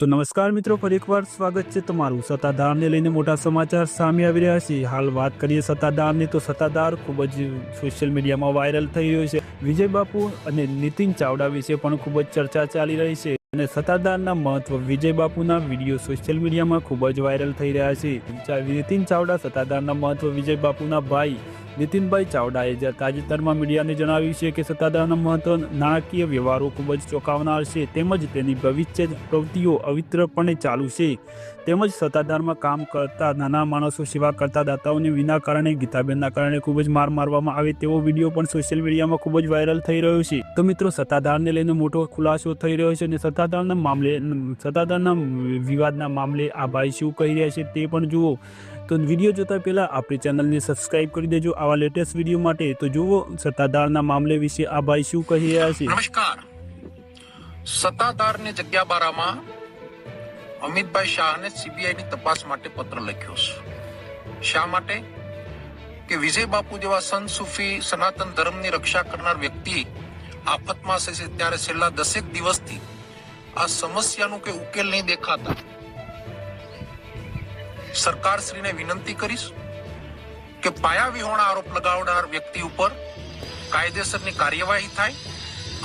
તો નમસ્કાર મિત્રો, ફરી એકવાર સ્વાગત છે તમારું। સત્તાધારને લઈને મોટા સમાચાર સામે આવી રહ્યા છે। હાલ વાત કરીએ સત્તાધારની, તો સત્તાધાર ખૂબ જ સોશિયલ મીડિયામાં વાયરલ થઈ રહ્યો છે। વિજય બાપુ અને નીતિન ચાવડા વિશે પણ ખૂબ જ ચર્ચા ચાલી રહી છે અને સત્તાધારના મહત્વ વિજય બાપુના વિડીયો સોશિયલ મીડિયામાં ખૂબ જ વાયરલ થઈ રહ્યા છે। નીતિન ચાવડા સત્તાધારના મહત્વ વિજય બાપુના ભાઈ નીતિનભાઈ ચાવડાએ તાજેતરમાં મીડિયાને જણાવ્યું છે કે સત્તાધારના મહત્વ નાણાકીય વ્યવહારો ખૂબ જ ચોંકાવનાર છે, તેમજ તેની ભવિષ્ય પ્રવૃત્તિઓ અવિરતપણે ચાલુ છે, તેમજ સત્તાધારમાં કામ કરતા નાના માણસો, સેવા કરતા દાતાઓને વિના કારણે, ગીતાબેનના કારણે ખૂબ જ માર મારવામાં આવે તેવો વિડીયો પણ સોશિયલ મીડિયામાં ખૂબ જ વાયરલ થઈ રહ્યો છે। તો મિત્રો, સત્તાધારને લઈને મોટો ખુલાસો થઈ રહ્યો છે અને સત્તાધારના વિવાદના મામલે આ ભાઈ શું કહી રહ્યા છે તે પણ જુઓ। તો વિડીયો જોતા પહેલા આપણી ચેનલને સબસ્ક્રાઇબ કરી દેજો આવા લેટેસ્ટ વિડીયો માટે। તો જુઓ સત્તાધારના મામલે વિશે આ ભાઈ શું કહી રહ્યા છે। નમસ્કાર। સત્તાધારની જગ્યા બારામાં અમિતભાઈ શાહને સીબીઆઈ ની તપાસ માટે પત્ર લખ્યો છે। શા માટે? કે વિજય બાપુ જેવા સંત સૂફી સનાતન ધર્મની રક્ષા કરનાર વ્યક્તિ આફતમાં છે ત્યારે છેલ્લા 10 દિવસથી આ સમસ્યાનું કે ઉકેલ નહીં દેખાતા સરકારશ્રીને વિનંતી કરીશ કે પાયા વિહોણા આરોપ લગાવનાર વ્યક્તિ ઉપર કાયદેસરની કાર્યવાહી થાય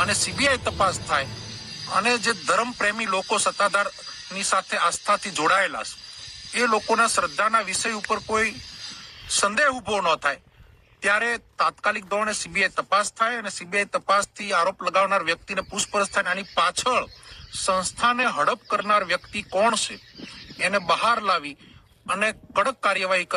અને સીબીઆઈ તપાસ થાય અને જે ધર્મ પ્રેમી લોકો સત્તાધારની સાથે આસ્થાથી જોડાયેલા છે એ લોકોના શ્રદ્ધાના વિષય ઉપર કોઈ સંદેહ ઉભો ન થાય ત્યારે તાત્કાલિક ધોરણે સીબીઆઈ તપાસ થાય અને સીબીઆઈ તપાસથી આરોપ લગાવનાર વ્યક્તિને પૂછપરછ થાય। આની પાછળ સંસ્થાને હડપ કરનાર વ્યક્તિ કોણ છે એને બહાર લાવી અને કડક કાર્યવાહી